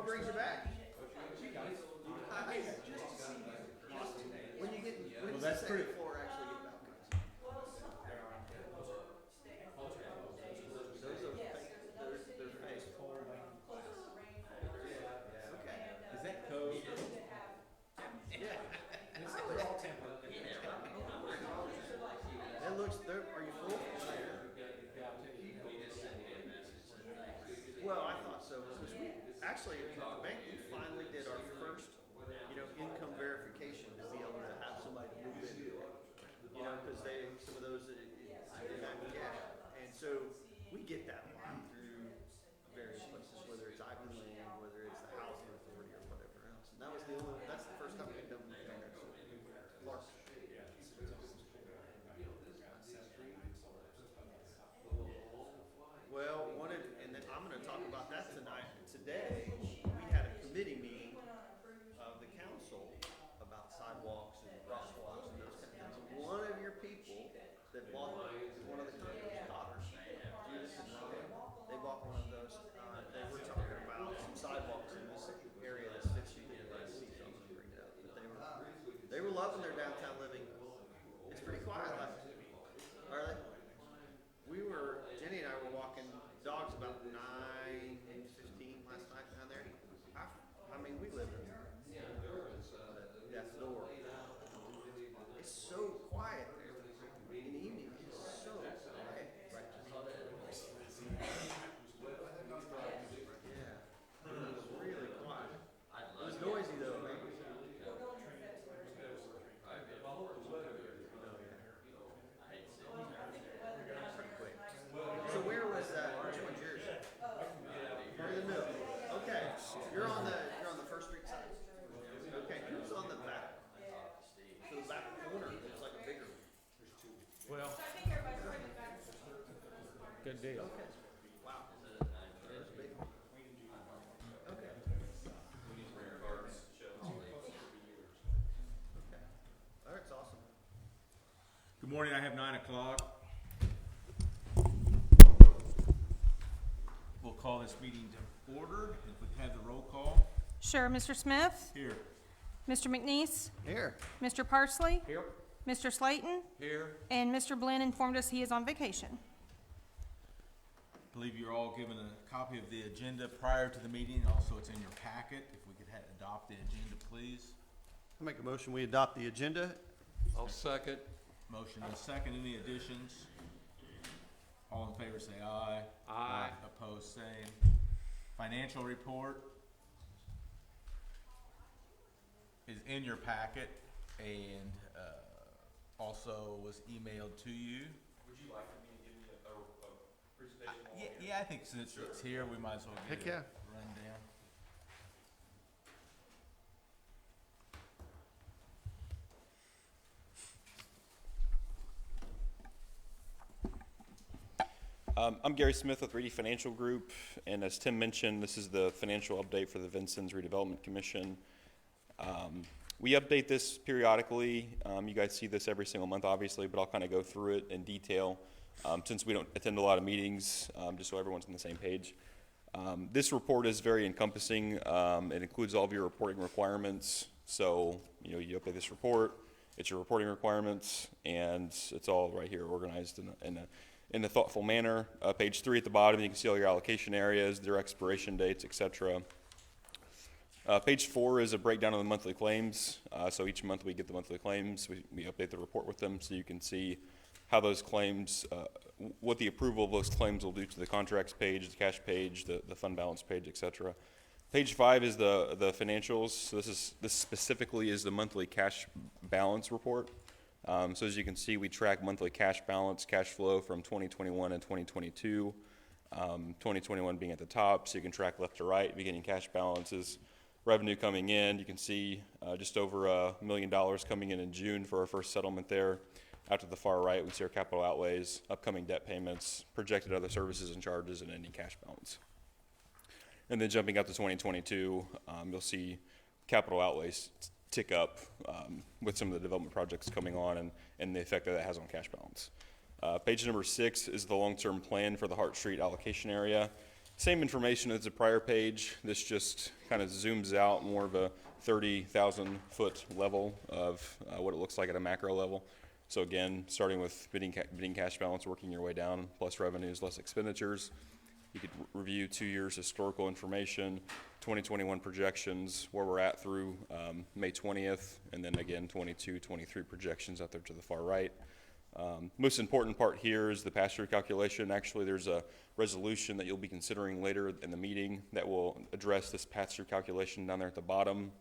What brings you back? Hi. When you get, when does the second floor actually get balconies? Those are fake, they're fake. Okay. Is that code? Yeah. They're all tempered. It looks, are you full? Well, I thought so, because we, actually, at the bank, we finally did our first, income verification to be able to have somebody move into it. Because some of those, didn't have cash. And so, we get that a lot through various places, whether it's Ivy Land, whether it's the Housing Authority or whatever else. And that's the first time we've done that. Clark. Well, and then I'm gonna talk about that tonight. Today, we had a committee meeting of the council about sidewalks and crosswalks and those kind of things. And one of your people that bought one of the condos, daughters, Judith and Ryan, they bought one of those. They were talking about some sidewalks in this area that fits you in the sea, so I'm gonna bring it up. But they were loving their downtown living. It's pretty quiet, like, are they? Jenny and I were walking dogs about 9:15 last night down there. I mean, we live in death's door. It's so quiet there. In the evening, it's so quiet. Yeah, it was really quiet. It was noisy though, man. Pretty quick. So where was which one's yours? Part of the middle. Okay. You're on the First Street side. Okay, who's on the back? So the back corner is like a bigger one. Well, good deal. Okay. Wow. It's big. Okay. Okay. All right, it's awesome. Good morning. I have 9 o'clock. We'll call this meeting to order. If we have the roll call. Sure. Mr. Smith? Here. Mr. McNeese? Here. Mr. Parsley? Here. Mr. Slayton? Here. And Mr. Blinn informed us he is on vacation. I believe you're all given a copy of the agenda prior to the meeting. Also, it's in your packet. If we could adopt the agenda, please. I make a motion, we adopt the agenda. I'll second. Motion is second. Any additions? All in favor say aye. Aye. Opposed, same. Financial report is in your packet and also was emailed to you. Would you like me to give you a presentation? Yeah, I think since it's here, we might as well Heck get yeah. a rundown. I'm Gary Smith with Reedy Financial Group, and as Tim mentioned, this is the financial update for the Vincennes Redevelopment Commission. We update this periodically. You guys see this every single month, obviously, but I'll kind of go through it in detail since we don't attend a lot of meetings, just so everyone's on the same page. This report is very encompassing. It includes all of your reporting requirements. So, you update this report, it's your reporting requirements, and it's all right here organized in a thoughtful manner. Page 3 at the bottom, you can see all your allocation areas, their expiration dates, etc. Page 4 is a breakdown of the monthly claims. So each month we get the monthly claims. We update the report with them so you can see how those claims, what the approval of those claims will do to the contracts page, the cash page, the fund balance page, etc. Page 5 is the financials. So this specifically is the monthly cash balance report. So as you can see, we track monthly cash balance, cash flow from 2021 and 2022. 2021 being at the top, so you can track left to right, beginning cash balances, revenue coming in. You can see just over $1 million coming in June for our first settlement there. Out to the far right, we see our capital outlays, upcoming debt payments, projected other services and charges, and ending cash balance. And then jumping up to 2022, you'll see capital outlays tick up with some of the development projects coming on and the effect that has on cash balance. Page number 6 is the long-term plan for the Hart Street allocation area. Same information as the prior page. This just kind of zooms out more of a 30,000 foot level of what it looks like at a macro level. So again, starting with bidding cash balance, working your way down, plus revenues, less expenditures. You could review 2 years historical information, 2021 projections, where we're at through May 20th, and then again 22, 23 projections out there to the far right. Most important part here is the pass-through calculation. Actually, there's a resolution that you'll be considering later in the meeting that will address this pass-through calculation down there at the bottom.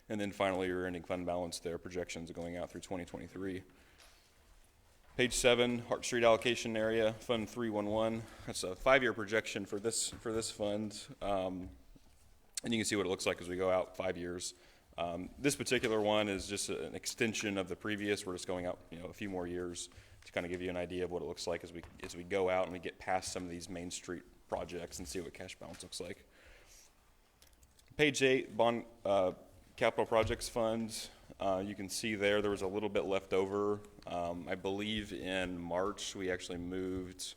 And then finally, your ending fund balance there, projections going out through 2023. Page 7, Hart Street allocation area, Fund 311. That's a 5-year projection for this fund. And you can see what it looks like as we go out 5 years. This particular one is just an extension of the previous. We're just going out, a few more years to kind of give you an idea of what it looks like as we go out and we get past some of these Main Street projects and see what cash balance looks like. Page 8, Bond Capital Projects Fund. You can see there was a little bit left over. I believe in March we actually moved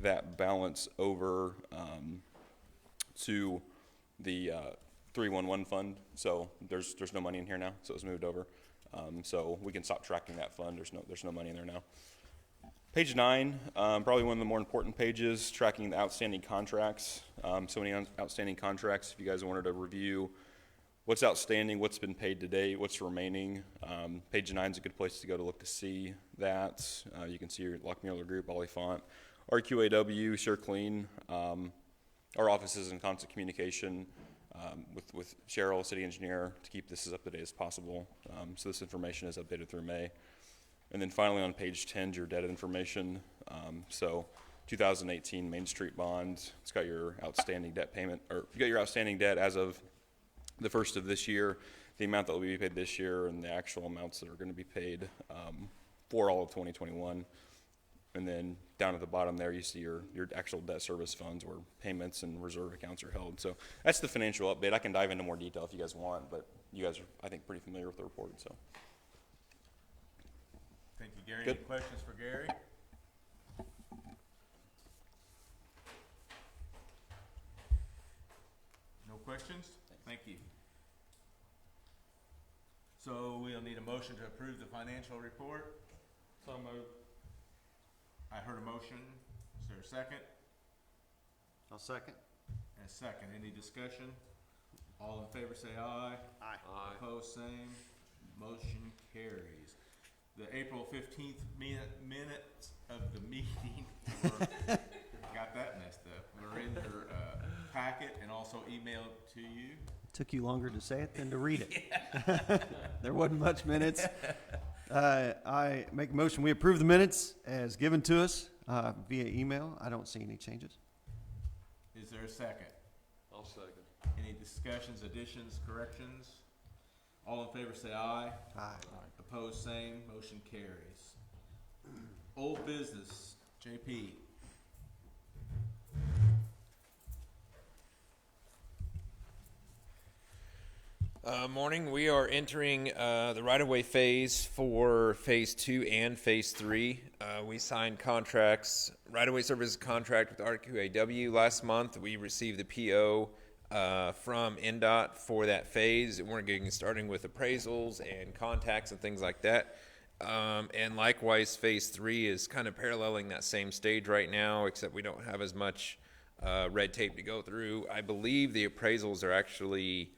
that balance over to the 311 fund. So there's no money in here now, so it was moved over. So we can stop tracking that fund. There's no money in there now. Page 9, probably one of the more important pages, tracking the outstanding contracts. So many outstanding contracts. If you guys wanted to review what's outstanding, what's been paid to date, what's remaining. Page 9 is a good place to go to look to see that. You can see your Lockmuller Group, Olifant, RQAW, SureClean. Our office is in constant communication with Cheryl, city engineer, to keep this as up to date as possible. So this information is updated through May. And then finally on page 10 is your debt information. So 2018 Main Street bond, it's got your outstanding debt payment, or you got your outstanding debt as of the first of this year, the amount that will be paid this year, and the actual amounts that are going to be paid for all of 2021. And then down at the bottom there, you see your actual debt service funds where payments and reserve accounts are held. So that's the financial update. I can dive into more detail if you guys want, but you guys are, I think, pretty familiar with the report. So. Thank you, Gary. Good. Any questions for Gary? No questions? Thank you. So we'll need a motion to approve the financial report. So moved. I heard a motion. Is there a second? I'll second. And a second. Any discussion? All in favor say aye. Aye. Opposed, same. Motion carries. The April 15th minutes of the meeting got that messed up. We're in your packet and also emailed to you. Took you longer to say it than to read it. There wasn't much minutes. I make a motion, we approve the minutes as given to us via email. I don't see any changes. Is there a second? I'll second. Any discussions, additions, corrections? All in favor say aye. Aye. Opposed, same. Motion carries. Old business, JP. Morning. We are entering the right-of-way phase for Phase 2 and Phase 3. We signed contracts, right-of-way services contract with RQAW last month. We received the PO from NDOT for that phase, and we're starting with appraisals and contacts and things like that. And likewise, Phase 3 is kind of paralleling that same stage right now, except we don't have as much red tape to go through. I believe the appraisals are actually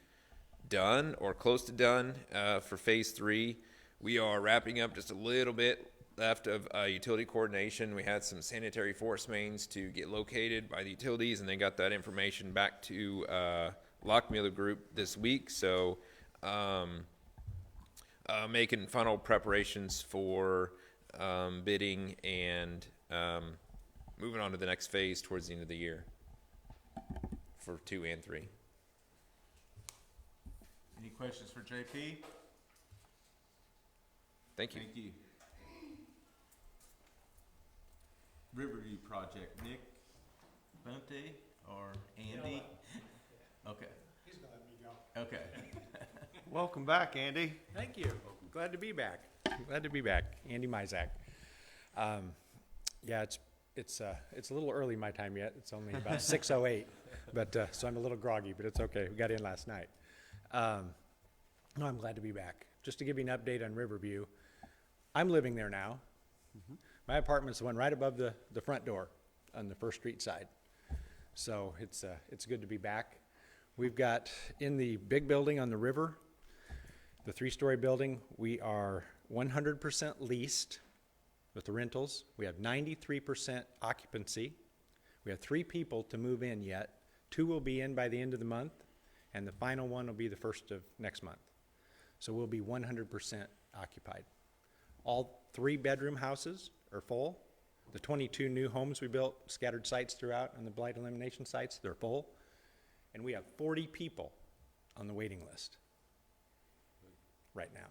done or close to done for Phase 3. We are wrapping up just a little bit left of utility coordination. We had some sanitary force mains to get located by the utilities, and they got that information back to Lockmuller Group this week. So making final preparations for bidding and moving on to the next phase towards the end of the year for 2 and 3. Any questions for JP? Thank you. Thank you. Riverview Project, Nick Bunte or Andy? Okay. He's gonna let me go. Okay. Welcome back, Andy. Thank you. Glad to be back. Glad to be back. Andy Mizak. Yeah, it's it's a little early my time yet. It's only about 6:08, but so I'm a little groggy, but it's okay. We got in last night. No, I'm glad to be back. Just to give you an update on Riverview, I'm living there now. My apartment's the one right above the front door on the First Street side. So it's good to be back. We've got in the big building on the river, the 3-story building, we are 100% leased with the rentals. We have 93% occupancy. We have 3 people to move in yet. 2 will be in by the end of the month, and the final one will be the first of next month. So we'll be 100% occupied. All 3-bedroom houses are full. The 22 new homes we built, scattered sites throughout on the blight elimination sites, they're full. And we have 40 people on the waiting list right now.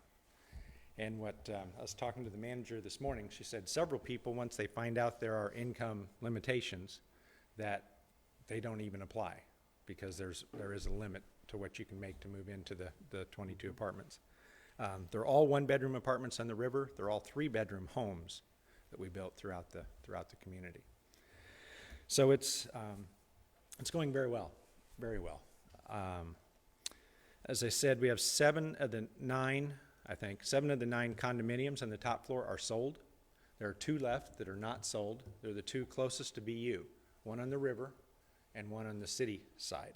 And what I was talking to the manager this morning, she said several people, once they find out there are income limitations, that they don't even apply because there is a limit to what you can make to move into the 22 apartments. They're all 1-bedroom apartments on the river. They're all 3-bedroom homes that we built throughout the community. So it's going very well, very well. As I said, we have 7 of the 9 condominiums on the top floor are sold. There are 2 left that are not sold. They're the 2 closest to BU, one on the river and one on the city side.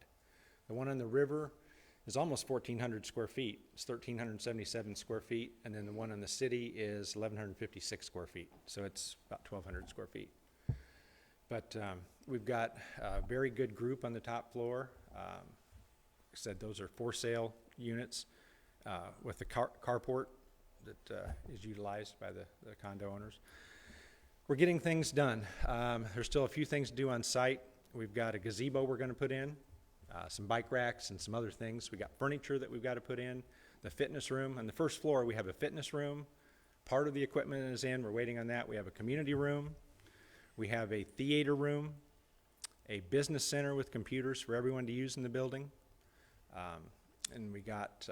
The one on the river is almost 1,400 square feet. It's 1,377 square feet, and then the one on the city is 1,156 square feet. So it's about 1,200 square feet. But we've got a very good group on the top floor. Like I said, those are for sale units with the carport that is utilized by the condo owners. We're getting things done. There's still a few things to do on site. We've got a gazebo we're going to put in, some bike racks and some other things. We got furniture that we've got to put in. The fitness room. On the first floor, we have a fitness room. Part of the equipment is in. We're waiting on that. We have a community room. We have a theater room, a business center with computers for everyone to use in the building. And we got,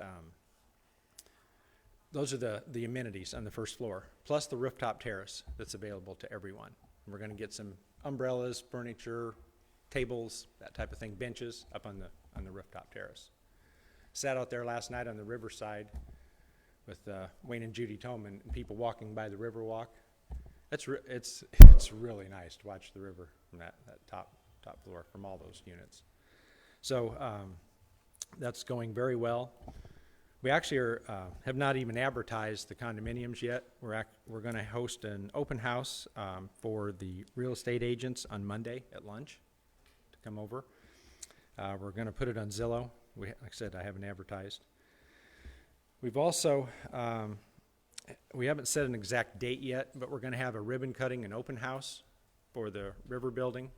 those are the amenities on the first floor, plus the rooftop terrace that's available to everyone. And we're going to get some umbrellas, furniture, tables, that type of thing, benches up on the rooftop terrace. Sat out there last night on the riverside with Wayne and Judy Toman and people walking by the river walk. It's really nice to watch the river from that top floor from all those units. So that's going very well. We actually have not even advertised the condominiums yet. We're going to host an open house for the real estate agents on Monday at lunch to come over. We're going to put it on Zillow. Like I said, I haven't advertised. We've also, we haven't set an exact date yet, but we're going to have a ribbon cutting and open house for the river building,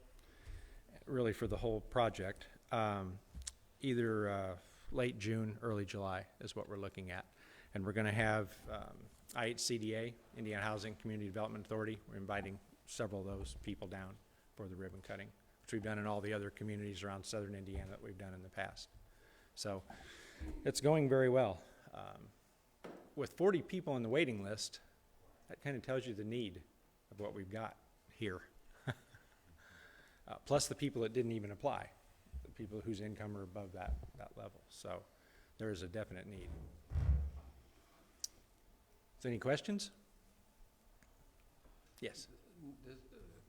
really for the whole project. Either late June, early July is what we're looking at. And we're going to have IHCDA, Indiana Housing Community Development Authority. We're inviting several of those people down for the ribbon cutting, which we've done in all the other communities around southern Indiana that we've done in the past. So it's going very well. With 40 people on the waiting list, that kind of tells you the need of what we've got here. Plus the people that didn't even apply, the people whose income are above that level. So there is a definite need. So any questions? Yes. This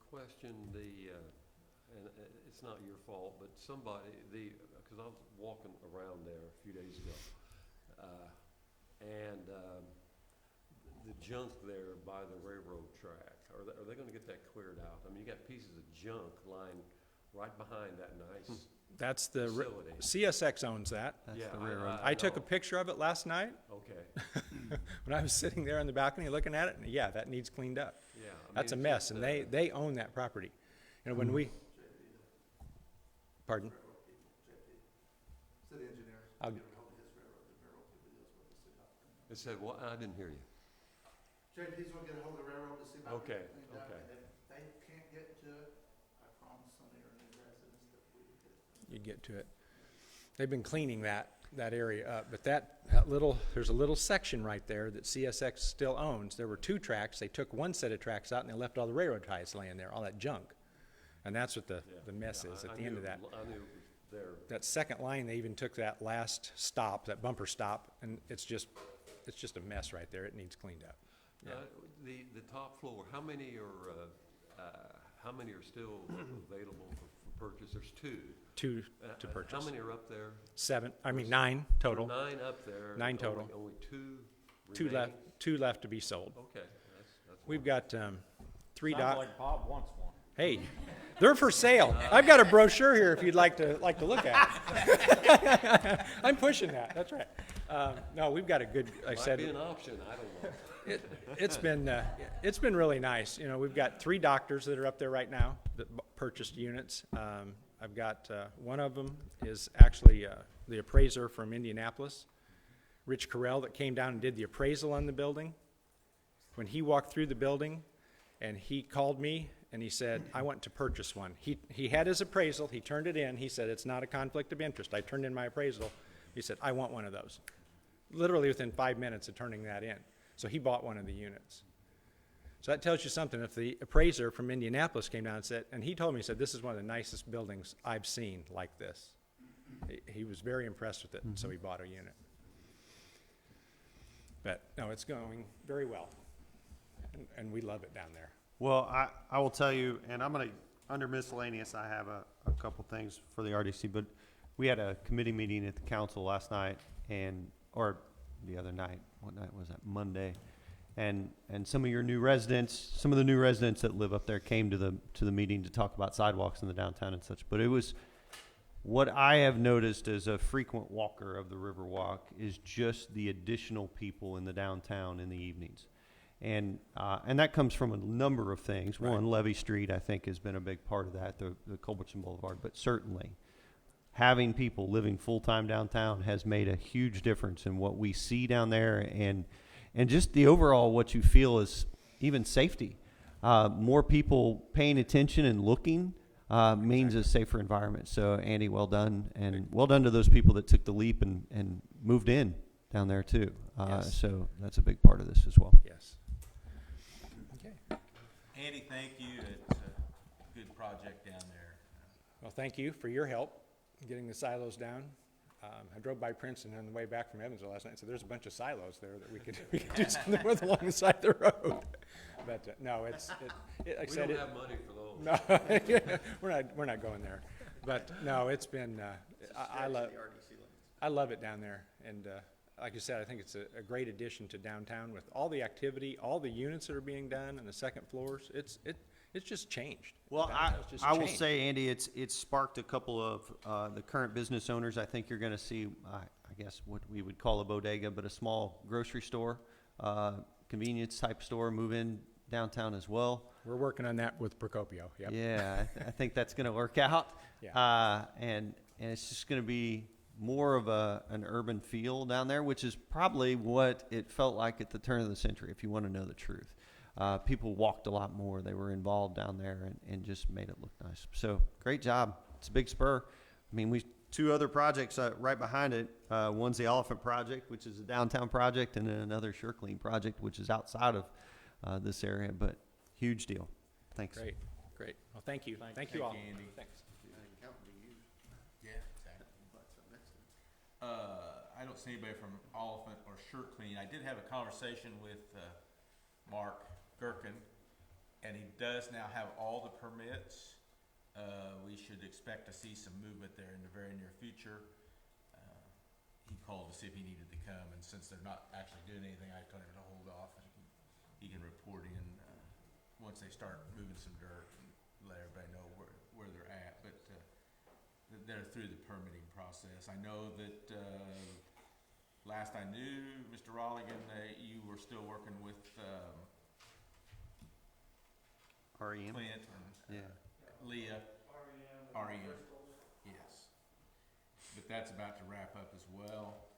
question, and it's not your fault, but somebody, because I was walking around there a few days ago, and the junk there by the railroad track, are they going to get that cleared out? I mean, you got pieces of junk lying right behind that nice That's the facility. CSX owns that. That's Yeah, the railroad. I took a know. picture of it last night Okay, when I was sitting there on the balcony looking at it, and yeah, that needs cleaned up. yeah. I mean, That's a it's mess, just, and they own that property. You know, when we, pardon? City engineer. I'll- It said, well, I didn't hear you. JP's gonna get a hold of the railroad to see about Okay, getting it cleaned up, okay. and if they can't get to it, I promise some of your new residents that we will get it. You get to it. They've been cleaning that that area up. But that there's a little section right there that CSX still owns. There were 2 tracks. They took one set of tracks out and they left all the railroad ties laying there, all that junk. And that's what the mess is at the end of that. I knew it was there. That second line, they even took that last stop, that bumper stop, and it's just a mess right there. It needs cleaned up. Yeah. The top floor, how many are still available for purchase? There's 2. 2 to purchase. How many are up there? 9 total. 9 up there. 9 total. Only 2 2 remaining? left. 2 left to be sold. Okay, that's. We've got 3 Sounds like Bob wants one. Hey, they're for sale. I've got a brochure here if you'd like to look at it. I'm pushing that. That's right. No, we've got a good. I Might said be an option, I don't know. it's been really nice. You know, we've got 3 doctors that are up there right now that purchased units. I've got one of them is actually the appraiser from Indianapolis, Rich Carell, that came down and did the appraisal on the building. When he walked through the building, and he called me and he said, "I want to purchase one." He had his appraisal. He turned it in. He said, "It's not a conflict of interest." I turned in my appraisal. He said, "I want one of those." Literally within 5 minutes of turning that in. So he bought one of the units. So that tells you something. If the appraiser from Indianapolis came down and said, and he told me, he said, "This is one of the nicest buildings I've seen like this." He was very impressed with it, and so he bought a unit. But no, it's going very well, and we love it down there. Well, I will tell you, and I'm gonna, under miscellaneous, I have a couple things for the RDC, but we had a committee meeting at the council last night or the other night. What night was that? Monday. And some of your new residents, some of the new residents that live up there came to the meeting to talk about sidewalks in the downtown and such. But it was, what I have noticed as a frequent walker of the Riverwalk is just the additional people in the downtown in the evenings. And that comes from a number of things. Right. One, Levy Street, I think, has been a big part of that, the Culbertson Boulevard. But certainly, having people living full-time downtown has made a huge difference in what we see down there, and just the overall what you feel is even safety. More people paying attention and looking means a safer environment. So, Andy, well done. And well done to those people that took the leap and moved in down there, too. Yes. So that's a big part of this as well. Yes. Okay. Andy, thank you. It's a good project down there. Well, thank you for your help getting the silos down. I drove by Princeton on the way back from Evansville last night and said, "There's a bunch of silos there that we could do something with along the side of the road." But no, like I We said, don't it, have money for those. no, we're not going there. But no, it's been I love it down there, and like you said, I think it's a great addition to downtown with all the activity, all the units that are being done, and the second floors. It's just changed. Well, Downtown's just I will changed. say, Andy, it's sparked a couple of the current business owners. I think you're going to see, I guess, what we would call a bodega, but a small grocery store, convenience type store move in downtown as well. We're working on that with Procopio. Yep. Yeah, I think that's going to work out. Yeah. And it's just going to be more of an urban feel down there, which is probably what it felt like at the turn of the century, if you want to know the truth. People walked a lot more. They were involved down there and just made it look nice. So great job. It's a big spur. I mean, two other projects right behind it. One's the Elephant Project, which is a downtown project, and then another SureClean project, which is outside of this area, but huge deal. Thanks. Great. Well, thank you. Thank you all. you, Andy. Thanks. Yeah, exactly. I don't see anybody from Oliphant or SureClean. I did have a conversation with Mark Gherkin, and he does now have all the permits. We should expect to see some movement there in the very near future. He called to see if he needed to come, and since they're not actually doing anything, I told him to hold off, and he can report in once they start moving some dirt and let everybody know where they're at. But they're through the permitting process. I know that last I knew, Mr. Rolligan, you were still working with REM. Clint and Leah. REM. Yes. But that's about to wrap up as well.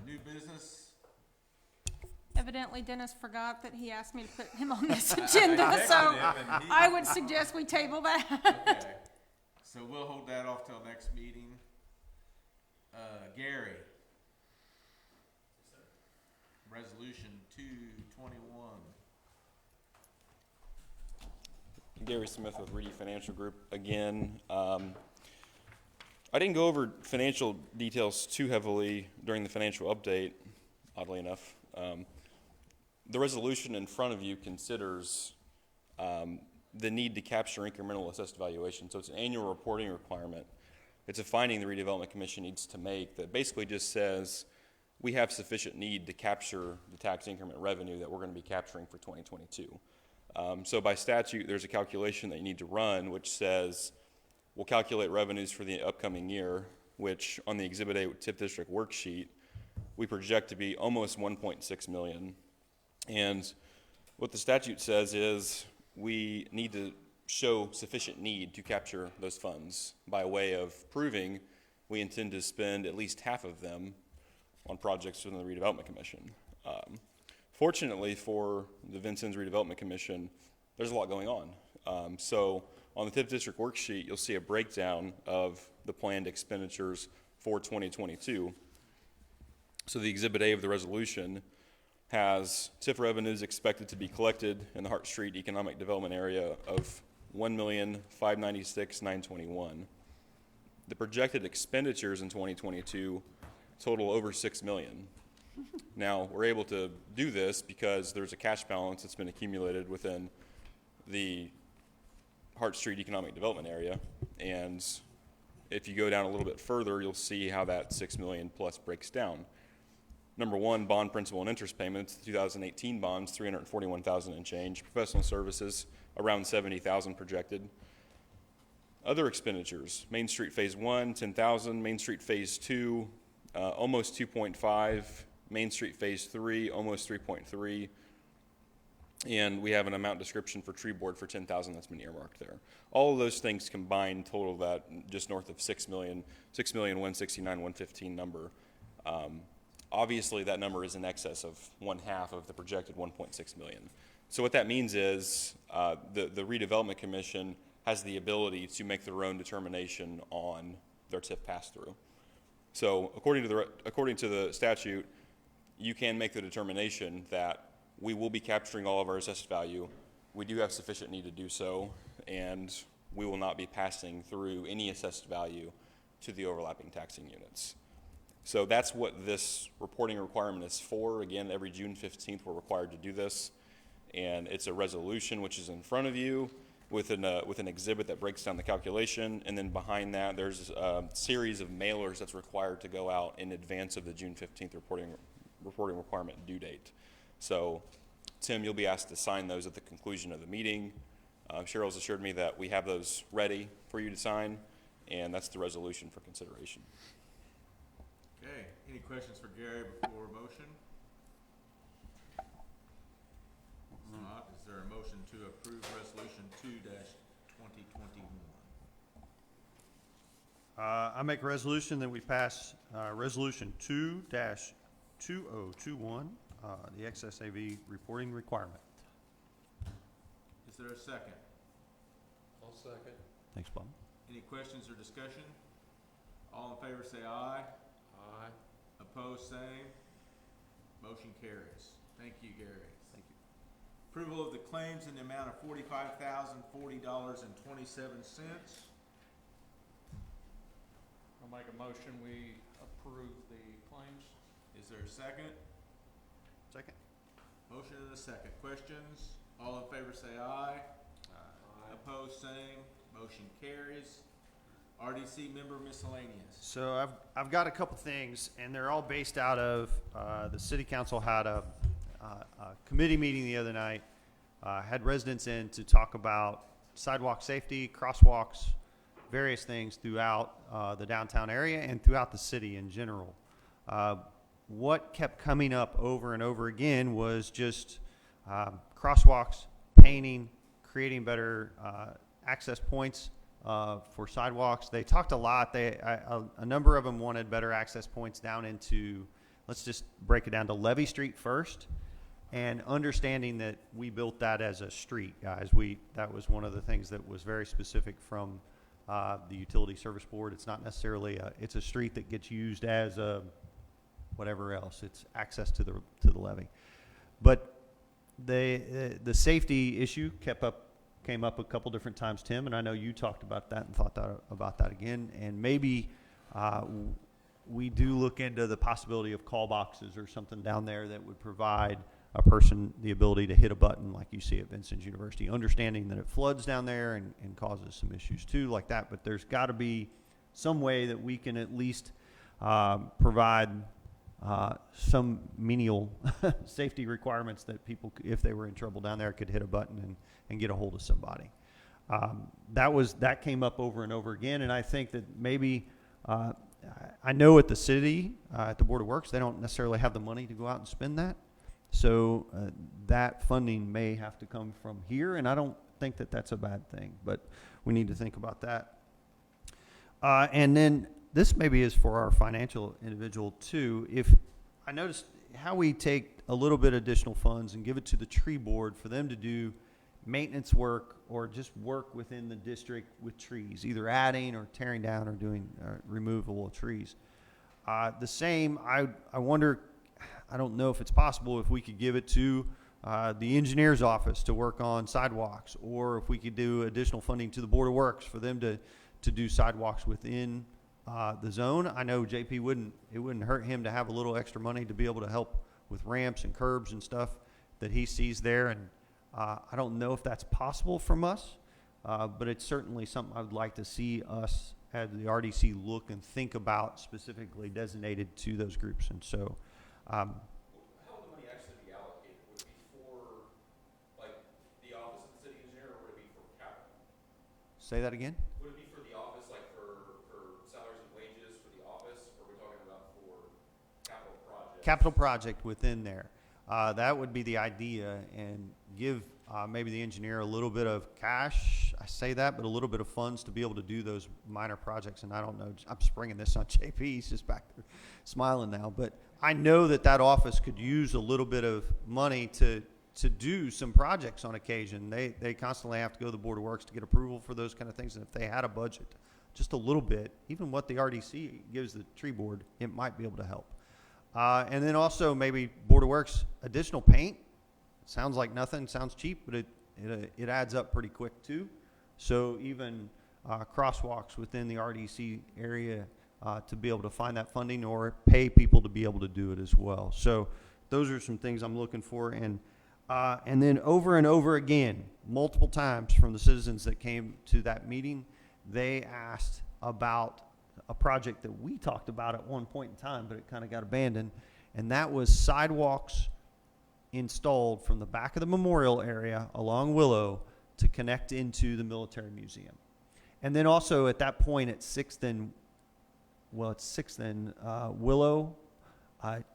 New business. Evidently Dennis forgot that he asked me to put him on this agenda, so I would suggest we table that. Okay. So we'll hold that off till next meeting. Gary. Resolution 221. Gary Smith with Reedy Financial Group again. I didn't go over financial details too heavily during the financial update, oddly enough. The resolution in front of you considers the need to capture incremental assessed valuation. So it's an annual reporting requirement. It's a finding the Redevelopment Commission needs to make that basically just says we have sufficient need to capture the tax increment revenue that we're going to be capturing for 2022. So by statute, there's a calculation that you need to run which says we'll calculate revenues for the upcoming year, which on the Exhibit A TIP District worksheet, we project to be almost 1.6 million. And what the statute says is we need to show sufficient need to capture those funds by way of proving we intend to spend at least half of them on projects within the Redevelopment Commission. Fortunately for the Vincennes Redevelopment Commission, there's a lot going on. So on the TIP District worksheet, you'll see a breakdown of the planned expenditures for 2022. So the Exhibit A of the resolution has TIF revenues expected to be collected in the Hart Street Economic Development Area of $1,596,921. The projected expenditures in 2022 total over $6 million. Now, we're able to do this because there's a cash balance that's been accumulated within the Hart Street Economic Development Area. And if you go down a little bit further, you'll see how that $6 million plus breaks down. Number one, bond principal and interest payments. 2018 bonds, $341,000 and change. Professional services, around $70,000 projected. Other expenditures: Main Street Phase 1, $10,000. Main Street Phase 2, almost 2.5. Main Street Phase 3, almost 3.3. And we have an amount description for tree board for $10,000 that's been earmarked there. All of those things combined total that just north of $6 million, $6,169,115 number. Obviously, that number is in excess of 1/2 of the projected 1.6 million. So what that means is the Redevelopment Commission has the ability to make their own determination on their TIF pass-through. So according to the statute, you can make the determination that we will be capturing all of our assessed value. We do have sufficient need to do so, and we will not be passing through any assessed value to the overlapping taxing units. So that's what this reporting requirement is for. Again, every June 15th, we're required to do this. And it's a resolution which is in front of you with an exhibit that breaks down the calculation. And then behind that, there's a series of mailers that's required to go out in advance of the June 15th reporting requirement due date. So, Tim, you'll be asked to sign those at the conclusion of the meeting. Cheryl's assured me that we have those ready for you to sign, and that's the resolution for consideration. Okay, any questions for Gary before motion? If not, is there a motion to approve resolution 2-2021? I make a resolution that we pass resolution 2-2021, the XSAV reporting requirement. Is there a second? I'll second. Thanks, Bob. Any questions or discussion? All in favor say aye. Aye. Opposed, same. Motion carries. Thank you, Gary. Thank you. Approval of the claims in the amount of $45,040.27. I'll make a motion, we approve the claims. Is there a second? Second. Motion and a second. Questions? All in favor say aye. Aye. Opposed, same. Motion carries. RDC member miscellaneous. So I've got a couple things, and they're all based out of the city council had a committee meeting the other night, had residents in to talk about sidewalk safety, crosswalks, various things throughout the downtown area and throughout the city in general. What kept coming up over and over again was just crosswalks, painting, creating better access points for sidewalks. They talked a lot. A number of them wanted better access points down into, let's just break it down to Levy Street first, and understanding that we built that as a street, guys. That was one of the things that was very specific from the utility service board. It's not necessarily it's a street that gets used as a whatever else. It's access to the levee. But the safety issue came up a couple different times, Tim, and I know you talked about that and thought about that again. And maybe we do look into the possibility of call boxes or something down there that would provide a person the ability to hit a button like you see at Vincennes University, understanding that it floods down there and causes some issues too like that. But there's got to be some way that we can at least provide some menial safety requirements that people, if they were in trouble down there, could hit a button and get a hold of somebody. That came up over and over again, and I think that maybe I know at the city, at the Board of Works, they don't necessarily have the money to go out and spend that. So that funding may have to come from here, and I don't think that that's a bad thing, but we need to think about that. And then this maybe is for our financial individual too. If I noticed how we take a little bit additional funds and give it to the tree board for them to do maintenance work or just work within the district with trees, either adding or tearing down or doing removal of trees. The same, I wonder, I don't know if it's possible if we could give it to the engineer's office to work on sidewalks, or if we could do additional funding to the Board of Works for them to do sidewalks within the zone. I know JP it wouldn't hurt him to have a little extra money to be able to help with ramps and curbs and stuff that he sees there. And I don't know if that's possible from us, but it's certainly something I would like to see us as the RDC look and think about specifically designated to those groups. And so How would the money actually be allocated? Would it be for, like, the office of the city engineer, or would it be for capital? say that again. Would it be for the office, like for salaries and wages for the office, or are we talking about for capital projects? Capital project within there. That would be the idea, and give maybe the engineer a little bit of cash. I say that, but a little bit of funds to be able to do those minor projects. And I don't know, I'm springing this on JP. He's just back there smiling now. But I know that office could use a little bit of money to do some projects on occasion. They constantly have to go to the Board of Works to get approval for those kind of things. And if they had a budget, just a little bit, even what the RDC gives the tree board, it might be able to help. And then also maybe Board of Works, additional paint. Sounds like nothing, sounds cheap, but it adds up pretty quick too. So even crosswalks within the RDC area to be able to find that funding, or pay people to be able to do it as well. So those are some things I'm looking for. And then over and over again, multiple times from the citizens that came to that meeting, they asked about a project that we talked about at one point in time, but it kind of got abandoned. And that was sidewalks installed from the back of the memorial area along Willow to connect into the military museum. And then also at that point at 6th and Willow,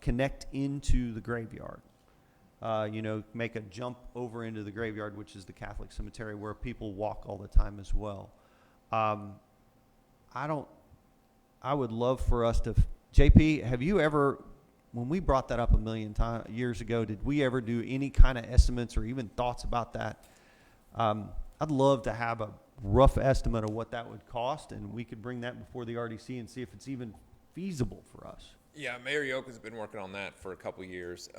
connect into the graveyard. Make a jump over into the graveyard, which is the Catholic cemetery where people walk all the time as well. I would love for us to, JP, have you ever, when we brought that up a million years ago, did we ever do any kind of estimates or even thoughts about that? I'd love to have a rough estimate of what that would cost, and we could bring that before the RDC and see if it's even feasible for us. Yeah, Mayor Yoke has been working on that for a couple of years.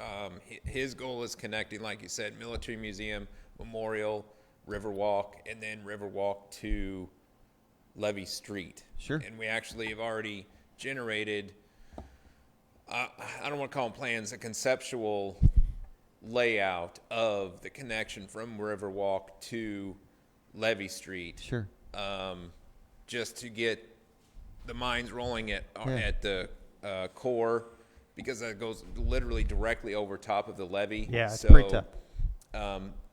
His goal is connecting, like you said, Military Museum, Memorial, Riverwalk, and then Riverwalk to Levee Street. Sure. And we actually have already generated, I don't want to call them plans, a conceptual layout of the connection from Riverwalk to Levee Street. Sure. Just to get the minds rolling at the core, because that goes literally directly over top of the levee. Yeah, it's pretty tough.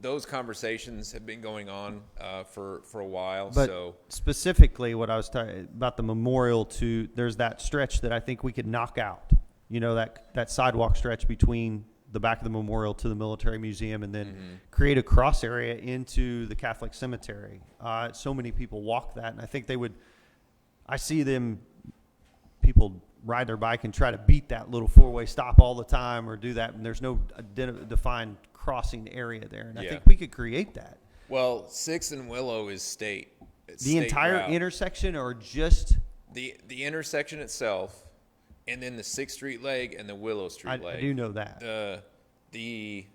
Those conversations have been going on for a while. But so specifically what I was talking about, the memorial to, there's that stretch that I think we could knock out. That sidewalk stretch between the back of the memorial to the military museum, and then create a cross area into the Catholic cemetery. So many people walk that, and I think I see people ride their bike and try to beat that little four-way stop all the time, or do that, and there's no defined crossing area there. And I think we could create that. Well, 6th and Willow is state. it's The state entire route. intersection or just, The intersection itself, and then the 6th Street leg and the Willow Street I leg. do know that. The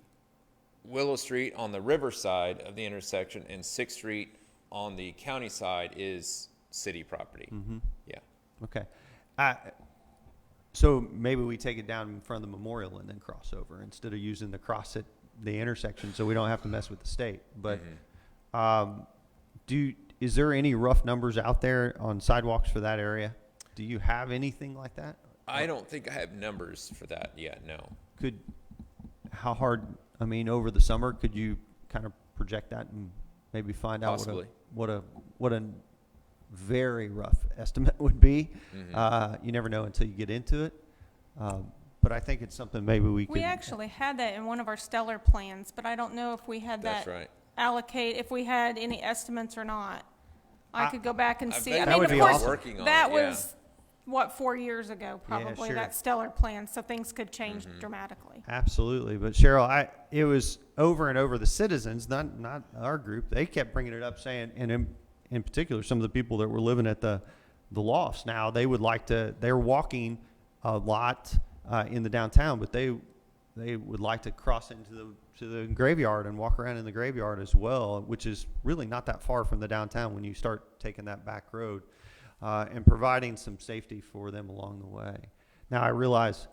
Willow Street on the river side of the intersection and 6th Street on the county side is city property. Mm-hmm. Yeah. Okay. So maybe we take it down in front of the memorial and then cross over instead of using the cross at the intersection, so we don't have to mess with the state. But is there any rough numbers out there on sidewalks for that area? Do you have anything like that? I don't think I have numbers for that yet, no. How hard, I mean, over the summer, could you kind of project that and maybe find out Possibly. what a very rough estimate would be? You never know until you get into it. But I think it's something maybe we could. We actually had that in one of our stellar plans, but I don't know if we had That's that right. if we had any estimates or not. I could go back and I see. bet I That mean, would of be course, awesome. Working on that it, yeah. was, 4 years ago, probably, sure. that stellar plan, so things could change dramatically. Absolutely, but Cheryl, it was over and over the citizens, not our group. They kept bringing it up, saying, and in particular, some of the people that were living at the lofts. Now they would like to. They're walking a lot in the downtown, but they would like to cross into the graveyard and walk around in the graveyard as well, which is really not that far from the downtown when you start taking that back road, and providing some safety for them along the way. Now I realize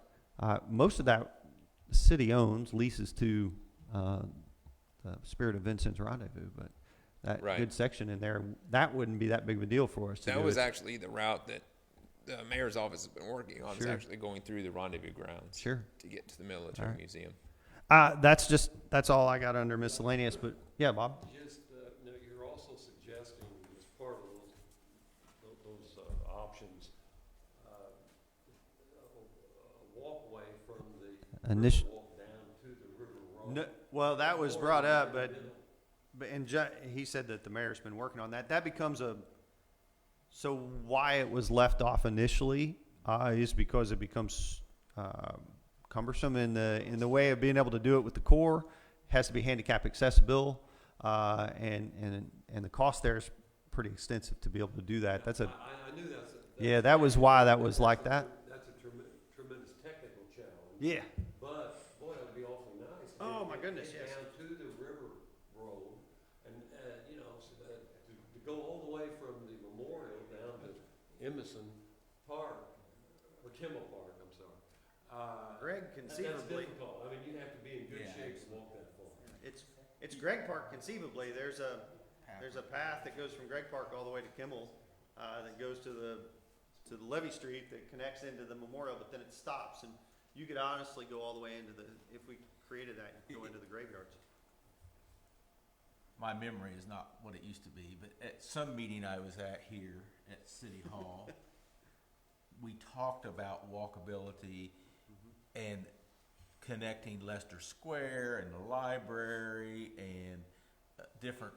most of that the city owns, leases to the Spirit of Vincent's Rendezvous, but that Right. good section in there, that wouldn't be that big of a deal for us to That do was it. actually the route that the mayor's office has been working on, is Sure. actually going through the rendezvous grounds. Sure. To get to the military All right. museum. That's all I got under miscellaneous, but yeah, Bob. Just, no, you're also suggesting as part of those options, a walkway from the Initial- walk down to the river road. No, well, that was brought up, but he said that the mayor's been working on that. That becomes so why it was left off initially is because it becomes cumbersome in the way of being able to do it with the core. Has to be handicap accessible, and the cost there is pretty extensive to be able to do that. That's I knew that was why that was like that. That's a tremendous technical challenge. Yeah. But, boy, it would be awfully nice. if Oh, it my goodness, came yes. Down to the river road and, to go all the way from the memorial down to Emerson Park, or Kimmel Park, I'm sorry. Greg, That's difficult. I mean, you'd have to be in good shape to walk that far. It's Greg Park conceivably. There's a path that goes from Greg Park all the way to Kimmel, that goes to the Levy Street that connects into the memorial, but then it stops, and you could honestly go all the way into if we created that, you could go into the graveyards. My memory is not what it used to be, but at some meeting I was at here at City Hall, we talked about walkability and connecting Leicester Square and the library and different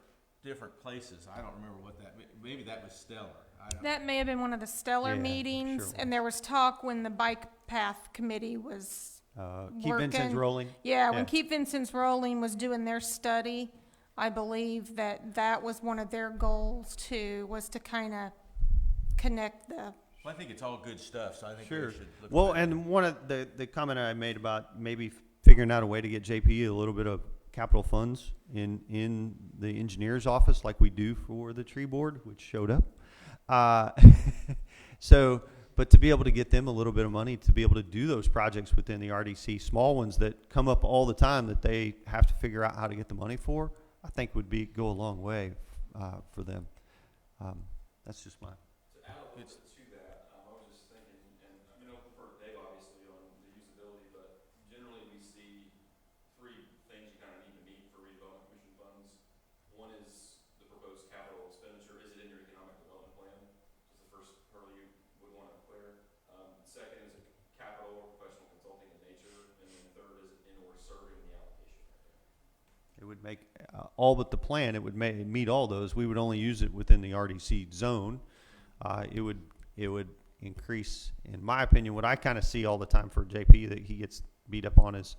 places. I don't remember what maybe that was Stellar. I don't That may have been one of the stellar Yeah, meetings, sure and there was talk when the bike path committee was Keep Vincent's working. rolling. Yeah, Yeah. when Keep Vincent's Rolling was doing their study, I believe that was one of their goals too, was to kind of connect the, Well, I think it's all good stuff, so I think Sure. we should look Well, at that. and one of the comment I made about maybe figuring out a way to get JP a little bit of capital funds in the engineer's office, like we do for the tree board, which showed up. But to be able to get them a little bit of money to be able to do those projects within the RDC, small ones that come up all the time that they have to figure out how to get the money for, I think would go a long way for them. That's just my. To add a little bit to that, I was just thinking, and I'm gonna defer to Dave obviously on the usability, but generally we see three things you kind of need to meet for redevelopment commission funds. One is the proposed capital expenditure. Is it in your economic development plan? Is the first hurdle you would want to clear. Second is it capital or professional consulting in nature, and then third is in or serving the application. It would make all but the plan. It would meet all those. We would only use it within the RDC zone. It would increase, in my opinion, what I kind of see all the time for JP that he gets beat up on is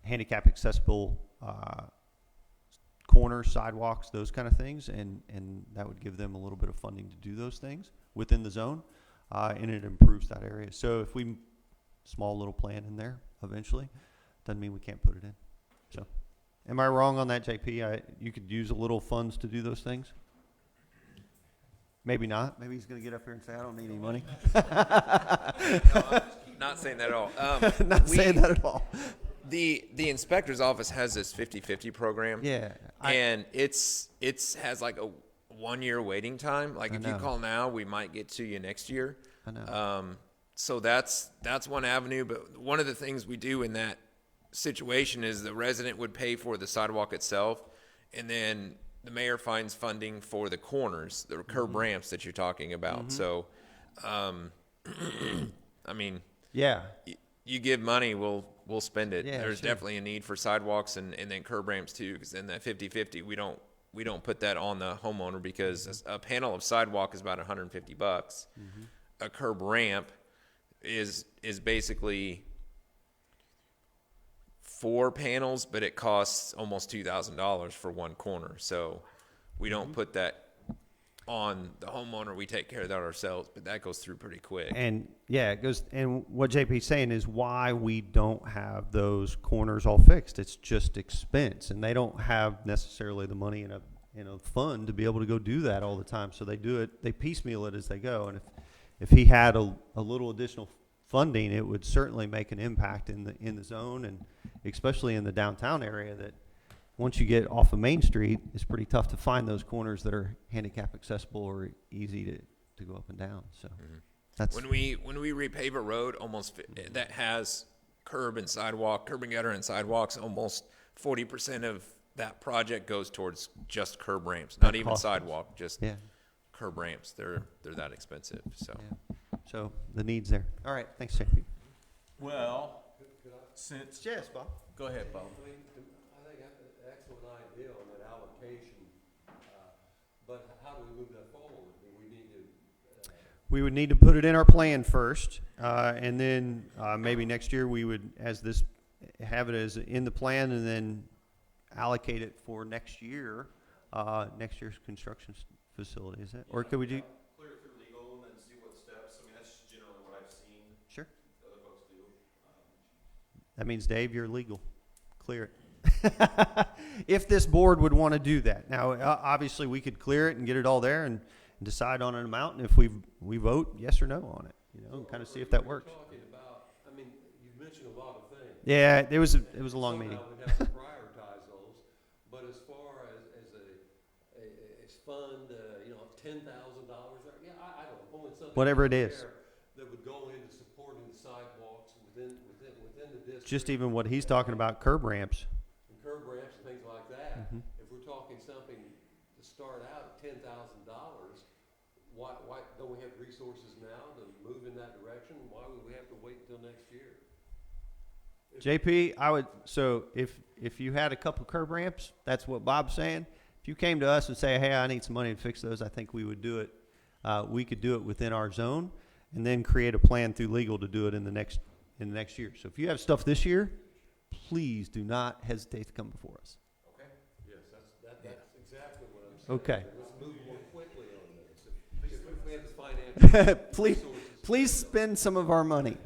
handicap accessible corners, sidewalks, those kind of things, and that would give them a little bit of funding to do those things within the zone, and it improves that area. So if we, small little plan in there eventually, doesn't mean we can't put it in. So, am I wrong on that, JP? You could use a little funds to do those things? Maybe not. Maybe he's gonna get up here and say, I don't need any money. Not saying that at all. Not saying that at all. The inspector's office has this 50/50 program. Yeah. And it's has like a 1 year waiting time. Like I if you know. call now, we might get to you next year. I know. So that's one avenue. But one of the things we do in that situation is the resident would pay for the sidewalk itself, and then the mayor finds funding for the corners, the curb ramps that you're talking about. So, I mean, Yeah. you give money, we'll spend it. Yeah, There's sure. definitely a need for sidewalks and then curb ramps too, because in that 50/50, we don't put that on the homeowner, because a panel of sidewalk is about $150. A curb ramp is basically 4 panels, but it costs almost $2,000 for one corner. So we don't put that on the homeowner. We take care of that ourselves, but that goes through pretty quick. And yeah, it goes. And what JP's saying is why we don't have those corners all fixed. It's just expense, and they don't have necessarily the money in a fund to be able to go do that all the time. So they do it. They piecemeal it as they go. And if he had a little additional funding, it would certainly make an impact in the zone, and especially in the downtown area. That once you get off of Main Street, it's pretty tough to find those corners that are handicap accessible or easy to go up and down. So that's When we repave a road, that has curb and gutter and sidewalks, almost 40% of that project goes towards just curb ramps, not even costs. sidewalk, just yeah. curb ramps. They're that expensive. So Yeah. So the needs there. All right. Thanks, JP. Well, since, Yes, Bob. go ahead, Bob. I mean, I think that's an excellent idea on that allocation, but how do we move that forward? Do we need to, We would need to put it in our plan first, and then maybe next year we would, have it as in the plan, and then allocate it for next year's construction facility. Is it? Or could we do? Clear it through legal and then see what steps. I mean, that's just generally what I've seen Sure. other folks do. That means, Dave, you're legal. Clear it. If this board would want to do that. Now, obviously, we could clear it and get it all there and decide on an amount, and if we vote yes or no on it, and kind of see if that works. talking about, I mean, you've mentioned a lot of things. Yeah, it was a long meeting. Somehow we'd have to prioritize those, but as far as a fund, $10,000, yeah, I don't know, pulling something. Whatever it out is. there that would go into supporting the sidewalks within the district. Just even what he's talking about, curb ramps. And curb ramps and things like that. Mhm. If we're talking something to start out at $10,000, why don't we have resources now to move in that direction? Why would we have to wait until next year? JP, so if you had a couple curb ramps, that's what Bob's saying. If you came to us and say, hey, I need some money to fix those, I think we would do it. We could do it within our zone, and then create a plan through legal to do it in the next year. So if you have stuff this year, please do not hesitate to come before us. Okay. Yes, that's exactly what I'm saying. Okay. Let's move more quickly on this. If we have the financial please, resources. please spend some of our money.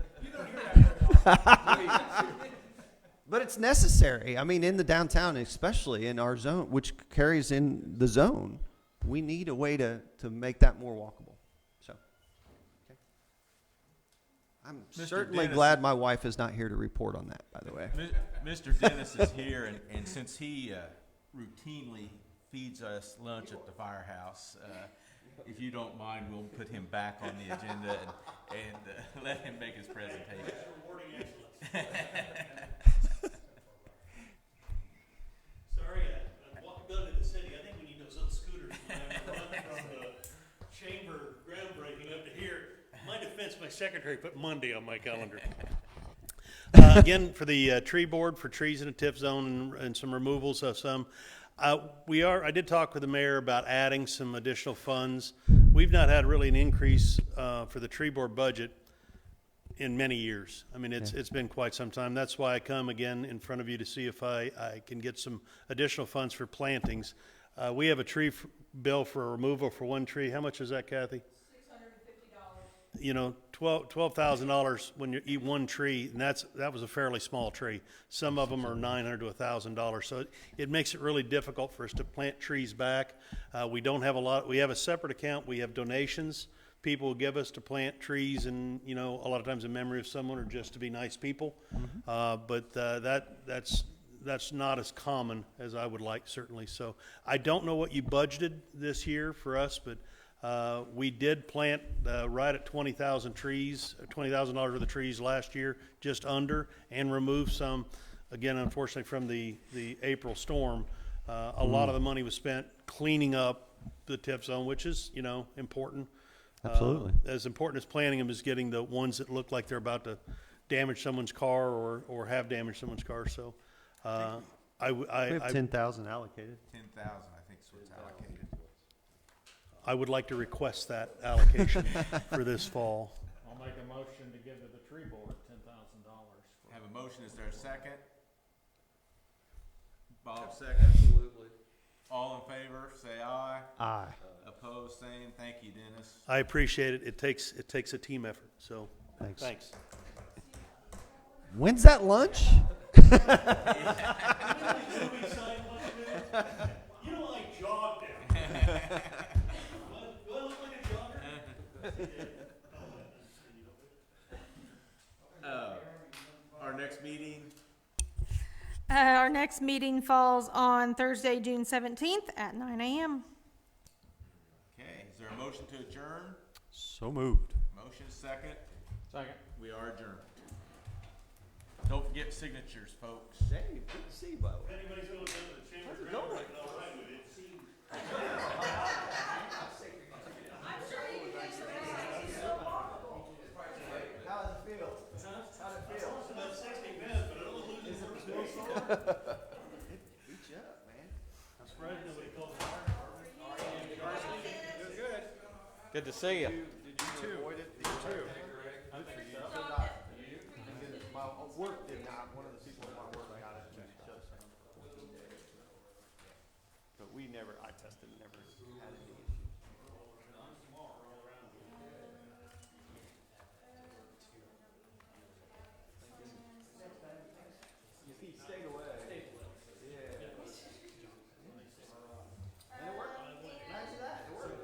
But it's necessary. I mean, in the downtown, especially in our zone, which carries in the zone, we need a way to make that more walkable. So, okay. I'm Mr. certainly Dennis- glad my wife is not here to report on that, by the way. Mr. Dennis is here, and since he routinely feeds us lunch at the firehouse, if you don't mind, we'll put him back on the agenda and let him make his presentation. Sorry, I walked down to the city. I think we need those little scooters when I run from the chamber groundbreaking up to here. In my defense, my secretary put Monday on my calendar. Again, for the tree board for trees in the TIF zone and some removals of some. I did talk with the mayor about adding some additional funds. We've not had really an increase for the tree board budget in many years. I mean, it's been quite some time. That's why I come again in front of you to see if I can get some additional funds for plantings. We have a tree bill for removal for one tree. How much is that, Kathy? $650. You know, $12,000 when you eat one tree, and that was a fairly small tree. Some of them are $900 to $1,000. So it makes it really difficult for us to plant trees back. We don't have a lot. We have a separate account. We have donations people give us to plant trees, and a lot of times in memory of someone or just to be nice people. But that's not as common as I would like, certainly. So I don't know what you budgeted this year for us, but we did plant right at 20,000 trees, $20,000 worth of trees last year, just under, and remove some. Again, unfortunately, from the April storm, a lot of the money was spent cleaning up the tip zone, which is important. Absolutely. As important as planting them is getting the ones that look like they're about to damage someone's car or have damaged someone's car. So We have 10,000 allocated. 10,000, I think is what's allocated. I would like to request that allocation for this fall. I'll make a motion to give to the tree board $10,000. Have a motion, is there a second? Bob, Absolutely. all in favor, say aye. Aye. Opposed, same. Thank you, Dennis. I appreciate it. It takes a team effort. So Thanks. thanks. When's that lunch? You know, I jogged there. Do I look like a jogger? Our next meeting, Our next meeting falls on Thursday, June 17th at 9 a.m. okay, is there a motion to adjourn? So moved. Motion second, Second. we are adjourned. Don't forget signatures, folks. Dave, good to see you, by the way. If anybody's going down to the chamber How's it ground, going? all right with it. How does it feel? How'd it feel? It's about 60 minutes, but I don't lose it for the snowstorm. It beat you up, man. I'm surprised nobody called the fire department. Good to see you. Did you avoid it? You too. My work did not. One of the people at my work got it. But we never, I tested, never had any issues. If he stayed away. Yeah. And it worked. Imagine that. It worked.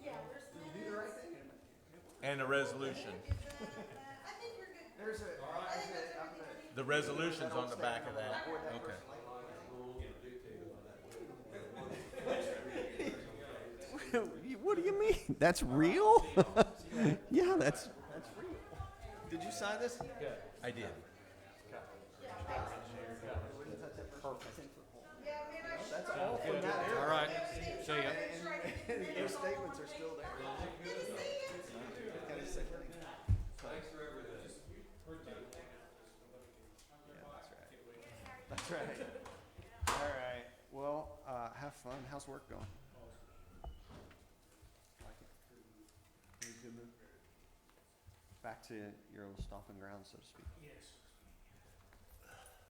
Did you do the right thing? And a resolution. There's a. The resolution's on the back of that. Okay. What do you mean? That's real? Yeah, that's real. Did you sign this? I did. That's all from that All area. right. See ya. And those statements are still there. Kind of sick thing. Thanks for everything. That's right. All right. Well, have fun. How's work going? Like it? Pretty good move? Back to your old stomping ground, so to speak. Yes.